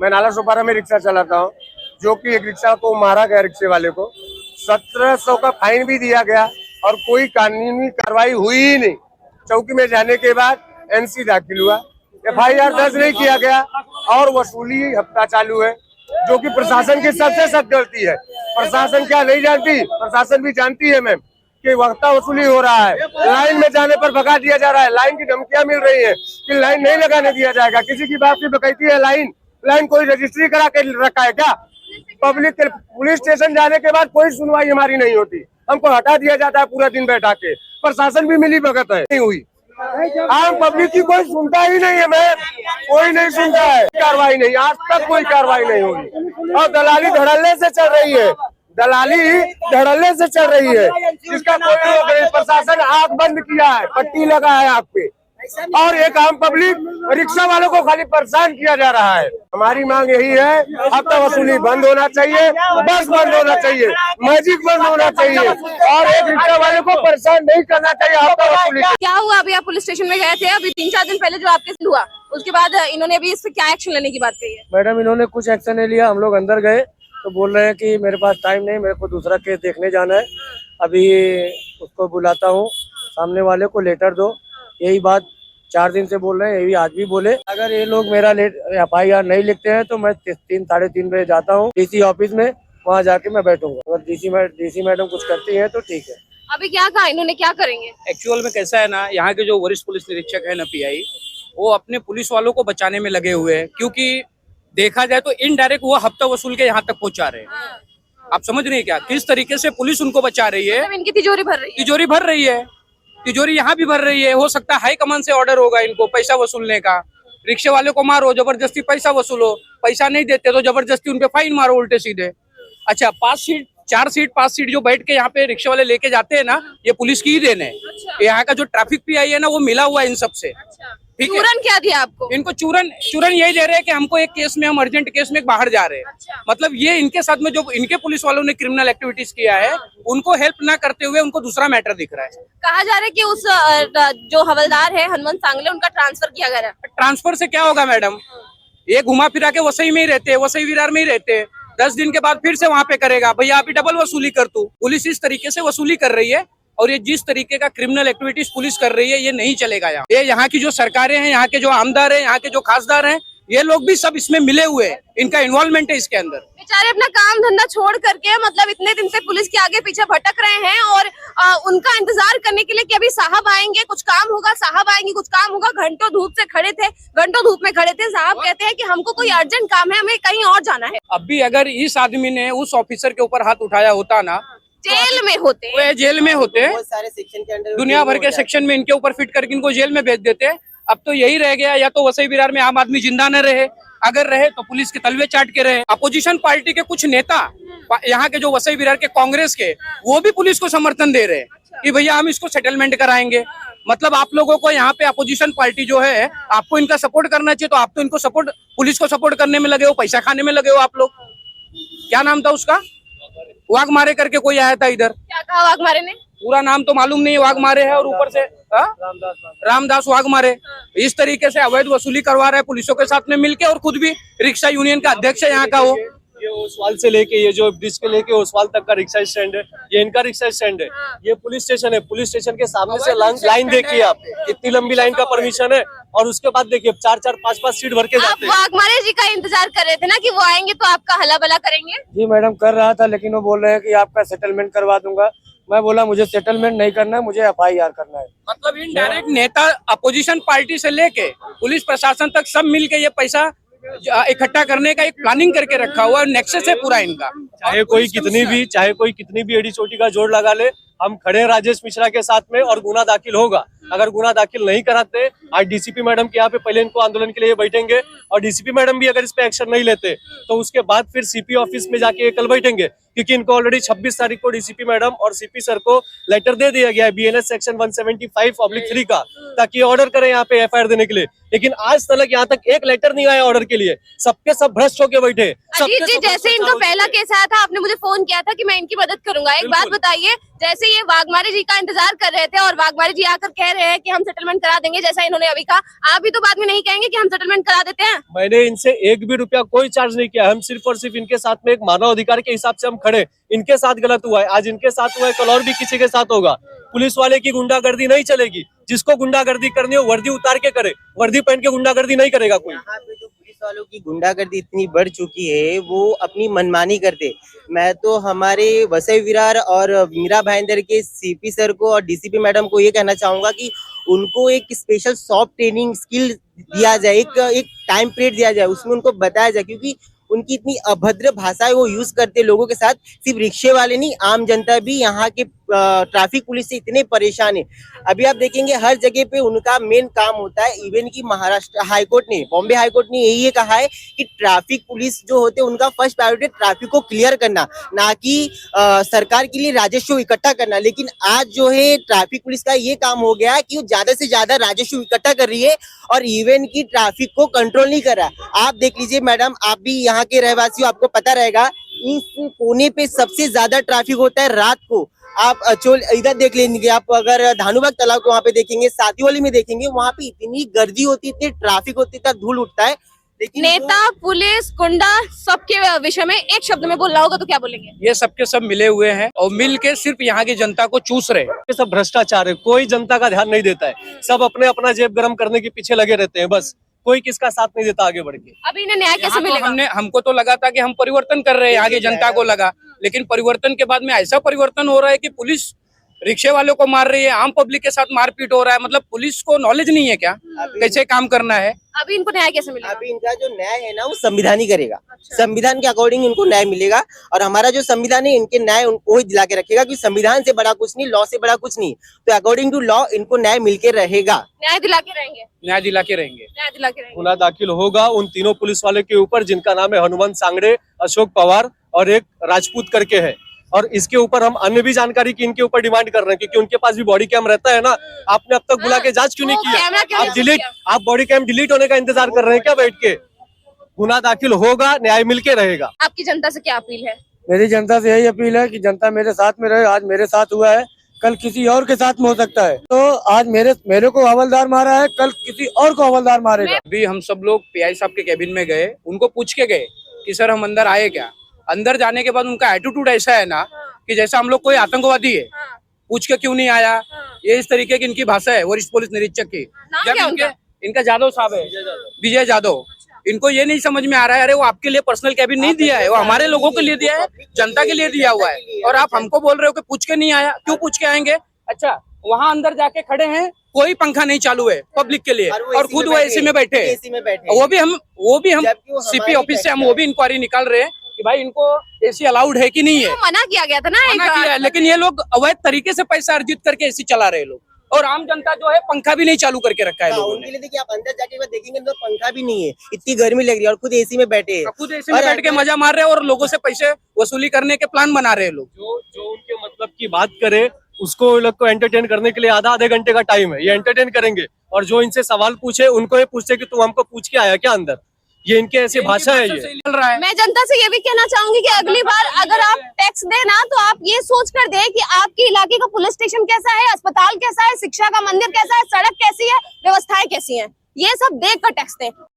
मैं नाला सोपारा में रिक्शा चलाता हूँ, जो कि एक रिक्शा को मारा गया, रिक्शे वाले को 1700 का फाइन भी दिया गया और कोई कानूनी कार्रवाई हुई ही नहीं। चौकी में जाने के बाद एनसी दाखिल हुआ, FIR दर्ज नहीं किया गया और वसूली हफ्ता चालू है, जो कि प्रशासन की सबसे सख्त गलती है। प्रशासन क्या नहीं जानती? प्रशासन भी जानती है मैम कि वक्ता वसूली हो रहा है। लाइन में जाने पर भगा दिया जा रहा है, लाइन की धमकियां मिल रही है कि लाइन नहीं लगाने दिया जाएगा। किसी की बाप की बकैती है, लाइन कोई रजिस्ट्री करा के रखा है क्या? पब्लिक के पुलिस स्टेशन जाने के बाद कोई सुनवाई हमारी नहीं होती, हमको हटा दिया जाता है पूरा दिन बैठा के। प्रशासन भी मिली भगत है, नहीं हुई। आम पब्लिक की कोई सुनता ही नहीं है मैम, कोई नहीं सुनता है। कार्रवाई नहीं, आज तक कोई कार्रवाई नहीं होगी और दलाली धड़ल्ले से चल रही है, जिसका कोई रोक नहीं। प्रशासन आंख बंद किया है, पट्टी लगा है आंख पे, और एक आम पब्लिक रिक्शा वालों को खाली परेशान किया जा रहा है। हमारी मांग यही है, हफ्ता वसूली बंद होना चाहिए, बस बंद होना चाहिए, मैजिक बंद होना चाहिए और एक रिक्शा वाले को परेशान नहीं करना चाहिए हफ्ता वसूली। क्या हुआ? अभी आप पुलिस स्टेशन में गए थे, अभी 3-4 दिन पहले जो आपके साथ हुआ, उसके बाद इन्होंने अभी इस पे क्या एक्शन लेने की बात कही है? मैडम, इन्होंने कुछ एक्शन नहीं लिया। हम लोग अंदर गए तो बोल रहे हैं कि मेरे पास टाइम नहीं, मेरे को दूसरा केस देखने जाना है, अभी उसको बुलाता हूँ, सामने वाले को लेटर दो। यही बात 4 दिन से बोल रहे हैं, यही आज भी बोले। अगर ये लोग मेरा FIR नहीं लिखते हैं तो मैं 3-3:30 बजे जाता हूँ DC ऑफिस में, वहाँ जाके मैं बैठूंगा। अगर DC मैडम कुछ करती है तो ठीक है। अभी क्या कहा इन्होंने, क्या करेंगे? एक्चुअल में कैसा है ना, यहाँ के जो वरिष्ठ पुलिस निरीक्षक है ना PI, वो अपने पुलिस वालों को बचाने में लगे हुए हैं, क्योंकि देखा जाए तो इनडायरेक्ट वो हफ्ता वसूल के यहाँ तक पहुँचा रहे हैं। आप समझ रहे हैं क्या, किस तरीके से पुलिस उनको बचा रही है? मतलब इनकी तिजोरी भर रही है, तिजोरी यहाँ भी भर रही है। हो सकता है हाई कमान से ऑर्डर होगा इनको पैसा वसूलने का, रिक्शे वाले को मारो, जबरदस्ती पैसा वसूलो, पैसा नहीं देते तो जबरदस्ती उनपे फाइन मारो उल्टे सीधे। अच्छा, 4 सीट 5 सीट जो बैठ के यहाँ पे रिक्शे वाले लेके जाते हैं ना, ये पुलिस की ही देन है। अच्छा। यहाँ का जो ट्रैफिक PI है ना, वो मिला हुआ है इन सबसे। अच्छा। ठीक है। चूरन क्या दिया आपको? इनको चूरन यही दे रहे हैं कि हमको एक केस में, हम अर्जेंट केस में बाहर जा रहे हैं। अच्छा। मतलब ये इनके साथ में जो इनके पुलिस वालों ने क्रिमिनल एक्टिविटीज किया है, उनको हेल्प ना करते हुए उनको दूसरा मैटर दिख रहा है। कहा जा रहा है कि उस जो हवलदार है हनुमंत सांगले, उनका ट्रांसफर किया गया है। ट्रांसफर से क्या होगा मैडम? ये घुमा फिरा के वसई में ही रहते, वसई विरार में ही रहते, 10 दिन के बाद फिर से वहाँ पे करेगा, भैया अभी डबल वसूली कर तू। पुलिस इस तरीके से वसूली कर रही है और ये जिस तरीके का क्रिमिनल एक्टिविटीज पुलिस कर रही है, ये नहीं चलेगा। यहाँ की जो सरकारें हैं, यहाँ के जो आमदार हैं, यहाँ के जो खासदार हैं, ये लोग भी सब इसमें मिले हुए हैं, इनका इन्वॉल्वमेंट है इसके अंदर। बेचारे अपना काम धंधा छोड़ करके, मतलब इतने दिन से पुलिस के आगे पीछे भटक रहे हैं और उनका इंतजार करने के लिए कि अभी साहब आएंगे, कुछ काम होगा, साहब आएंगे, कुछ काम होगा। घंटों धूप में खड़े थे, साहब कहते हैं कि हमको कोई अर्जेंट काम है, हमें कहीं और जाना है। अब भी अगर इस आदमी ने उस ऑफिसर के ऊपर हाथ उठाया होता ना, जेल में होते, वो जेल में होते, सारे सेक्शन के अंदर दुनिया भर के सेक्शन में इनके ऊपर फिट करके इनको जेल में भेज देते। अब तो यही रह गया, या तो वसई विरार में आम आदमी जिंदा न रहे, अगर रहे तो पुलिस के तलवे चाट के रहे। अपोजिशन पार्टी के कुछ नेता, यहाँ के जो वसई विरार के कांग्रेस के, वो भी पुलिस को समर्थन दे रहे हैं कि भैया हम इसको सेटलमेंट कराएंगे। मतलब आप लोगों को यहाँ पे अपोजिशन पार्टी जो है, आपको इनका सपोर्ट करना चाहिए, तो आप तो इनको सपोर्ट, पुलिस को सपोर्ट करने में लगे हो, पैसा खाने में लगे हो आप लोग। क्या नाम था उसका? वाघमारे करके कोई आया था इधर। क्या कहा वाघमारे ने? पूरा नाम तो मालूम नहीं, वाघमारे है और ऊपर से रामदास वाघमारे। इस तरीके से अवैध वसूली करवा रहा है पुलिसों के साथ में मिलके, और खुद भी रिक्शा यूनियन का अध्यक्ष है यहाँ का। वो ये ओसवाल से लेके, ये जो ब्रिज के लेके ओसवाल तक का रिक्शा स्टैंड है, ये इनका रिक्शा स्टैंड है। ये पुलिस स्टेशन है, पुलिस स्टेशन के सामने से लाइन देखिए आप, इतनी लंबी लाइन का परमिशन है। और उसके बाद देखिए 4-4, 5-5 सीट भर के जाते हैं। आप वाघमारे जी का इंतजार कर रहे थे ना कि वो आएंगे तो आपका हला भला करेंगे? जी मैडम, कर रहा था, लेकिन वो बोल रहे हैं कि आपका सेटलमेंट करवा दूंगा। मैं बोला मुझे सेटलमेंट नहीं करना है, मुझे FIR करना है। मतलब इनडायरेक्ट नेता अपोजिशन पार्टी से लेके पुलिस प्रशासन तक सब मिलके ये पैसा इकट्ठा करने का एक प्लानिंग करके रखा हुआ है, नेक्सस है पूरा इनका। चाहे कोई कितनी भी एड़ी चोटी का जोड़ लगा ले, हम खड़े हैं राजेश मिश्रा के साथ में और गुना दाखिल होगा। अगर गुना दाखिल नहीं कराते, आज DCP मैडम के यहाँ पे पहले इनको आंदोलन के लिए बैठेंगे, और DCP मैडम भी अगर इस पे एक्शन नहीं लेते तो उसके बाद फिर CP ऑफिस में जाके कल बैठेंगे, क्योंकि इनको ऑलरेडी 26 तारीख को DCP मैडम और CP सर को लेटर दे दिया गया है BNS सेक्शन 175/3 का, ताकि ऑर्डर करें यहाँ पे FIR देने के लिए। लेकिन आज तक यहाँ तक एक लेटर नहीं आया ऑर्डर के लिए, सबके सब भ्रष्ट होके बैठे। अजीत जी, जैसे इनका पहला केस आया था, आपने मुझे फोन किया था कि मैं इनकी मदद करूंगा। एक बात बताइए, जैसे ये वाघमारे जी का इंतजार कर रहे थे और वाघमारे जी आकर कह रहे हैं कि हम सेटलमेंट करा देंगे, जैसा इन्होंने अभी कहा। आप भी तो बाद में नहीं कहेंगे कि हम सेटलमेंट करा देते हैं? मैंने इनसे एक भी रुपया कोई चार्ज नहीं किया। हम सिर्फ और सिर्फ इनके साथ में एक मानव अधिकार के हिसाब से हम खड़े। इनके साथ गलत हुआ है, आज इनके साथ हुआ है, कल और भी किसी के साथ होगा। पुलिस वाले की गुंडागर्दी नहीं चलेगी। जिसको गुंडागर्दी करनी हो वर्दी उतार के करे, वर्दी पहन के गुंडागर्दी नहीं करेगा कोई। यहाँ पे जो पुलिस वालों की गुंडागर्दी इतनी बढ़ चुकी है, वो अपनी मनमानी करते। मैं तो हमारे वसई विरार और मीरा भाईंदर के सीपी सर को और डीसीपी मैडम को ये कहना चाहूंगा कि उनको एक स्पेशल सॉफ्ट ट्रेनिंग स्किल दिया जाए, एक टाइम पीरियड दिया जाए, उसमें उनको बताया जाए, क्योंकि उनकी इतनी अभद्र भाषा वो यूज करते लोगों के साथ। सिर्फ रिक्शे वाले नहीं, आम जनता भी यहाँ के ट्रैफिक पुलिस से इतने परेशान है। अभी आप देखेंगे हर जगह पे उनका मेन काम होता है। इवन की महाराष्ट्र हाईकोर्ट ने, बॉम्बे हाईकोर्ट ने यही कहा है कि ट्रैफिक पुलिस जो होते हैं उनका फर्स्ट प्रायोरिटी ट्रैफिक को क्लियर करना, ना कि सरकार के लिए राजस्व इकट्ठा करना। लेकिन आज जो है ट्रैफिक पुलिस का ये काम हो गया कि वो ज्यादा से ज्यादा राजस्व इकट्ठा कर रही है और इवन की ट्रैफिक को कंट्रोल नहीं कर रहा। आप देख लीजिए मैडम, आप भी यहाँ के रहवासी हो, आपको पता रहेगा इस कोने पे सबसे ज्यादा ट्रैफिक होता है रात को। आप इधर देख लेंगे, आप अगर धानुबाग तालाब को वहाँ पे देखेंगे, सातीवाली में देखेंगे, वहाँ पे इतनी गर्दी होती है, इतनी ट्रैफिक होती है, इतना धूल उठता है। लेकिन नेता, पुलिस, गुंडा सबके विषय में एक शब्द में बोलना होगा तो क्या बोलेंगे? ये सबके सब मिले हुए हैं और मिल के सिर्फ यहाँ की जनता को चूस रहे हैं। ये सब भ्रष्टाचार है, कोई जनता का ध्यान नहीं देता है। सब अपने अपना जेब गरम करने के पीछे लगे रहते हैं, बस कोई किसका साथ नहीं देता आगे बढ़ के। अभी इन्हें न्याय कैसे यहाँ तो मिलेगा? हमको तो लगा था कि हम परिवर्तन कर रहे हैं, यहाँ की जनता को लगा, लेकिन परिवर्तन के बाद में ऐसा परिवर्तन हो रहा है कि पुलिस रिक्शे वालों को मार रही है, आम पब्लिक के साथ मारपीट हो रहा है। मतलब पुलिस को नॉलेज नहीं है क्या कैसे काम करना है? अभी इनको न्याय कैसे मिलेगा? अभी इनका जो न्याय है ना वो संविधान ही करेगा। संविधान के अकॉर्डिंग इनको न्याय मिलेगा और हमारा जो संविधान है इनके न्याय उनको ही दिला के रखेगा, क्योंकि संविधान से बड़ा कुछ नहीं, लॉ से बड़ा कुछ नहीं। तो अकॉर्डिंग टू लॉ इनको न्याय मिलके रहेगा। न्याय दिला के रहेंगे, न्याय दिला के रहेंगे। न्याय दिला के रहेंगे। गुना दाखिल होगा उन तीनों पुलिस वाले के ऊपर जिनका नाम है हनुमंत सांगड़े, अशोक पवार और एक राजपूत करके है। और इसके ऊपर हम अन्य भी जानकारी की इनके ऊपर डिमांड कर रहे हैं, क्योंकि उनके पास भी बॉडी कैम रहता है ना। आपने अब तक बुला के जांच क्यों नहीं किया? आप बॉडी कैम डिलीट होने का इंतजार कर रहे हैं क्या बैठ के? गुना दाखिल होगा, न्याय मिलके रहेगा। आपकी जनता से क्या अपील है? मेरी जनता से यही अपील है कि जनता मेरे साथ में रहे। आज मेरे साथ हुआ है, कल किसी और के साथ में हो सकता है। तो आज मेरे को हवलदार मारा है, कल किसी और को हवलदार मारेगा। अभी हम सब लोग पीआई साहब के केबिन में गए, उनको पूछ के गए कि सर हम अंदर आए क्या? अंदर जाने के बाद उनका एटीट्यूड ऐसा है ना कि जैसा हम लोग कोई आतंकवादी है। पूछ के क्यों नहीं आया, ये इस तरीके की इनकी भाषा है वरिष्ठ पुलिस निरीक्षक की। जब इनका जादव साहब है, विजय जादव, इनको ये नहीं समझ में आ रहा है, अरे वो आपके लिए पर्सनल कैबिन नहीं दिया है, वो हमारे लोगों के लिए दिया है, जनता के लिए दिया हुआ है। और आप हमको बोल रहे हो कि पूछ के नहीं आया। क्यों पूछ के आएंगे? अच्छा, वहाँ अंदर जाके खड़े हैं, कोई पंखा नहीं चालू है पब्लिक के लिए और खुद वो एसी में बैठे। वो भी हम सीपी ऑफिस से हम वो भी इंक्वायरी निकाल रहे हैं कि भाई इनको एसी अलाउड है कि नहीं है। मना किया गया था ना, मना किया है, लेकिन ये लोग अवैध तरीके से पैसा अर्जित करके एसी चला रहे लोग, और आम जनता जो है पंखा भी नहीं चालू करके रखा है लोगों ने। उनके लिए देखिए, आप अंदर जाके देखेंगे तो पंखा भी नहीं है, इतनी गर्मी लग रही है और खुद एसी में बैठे हैं। खुद एसी में बैठ के मजा मार रहे हैं और लोगों से पैसे वसूली करने के प्लान बना रहे हैं लोग। जो उनके मतलब की बात करे उसको लोग को एंटरटेन करने के लिए आधे घंटे का टाइम है, ये एंटरटेन करेंगे। और जो इनसे सवाल पूछे उनको ये पूछते कि तू हमको पूछ के आया क्या अंदर? ये इनके ऐसी भाषा है। ये चल रहा है। मैं जनता से ये भी कहना चाहूंगी कि अगली बार अगर आप टैक्स दे ना, तो आप ये सोच कर दे कि आपके इलाके का पुलिस स्टेशन कैसा है, अस्पताल कैसा है, शिक्षा का मंदिर कैसा है, सड़क कैसी है, व्यवस्थाएं कैसी हैं, ये सब देख कर टैक्स दें।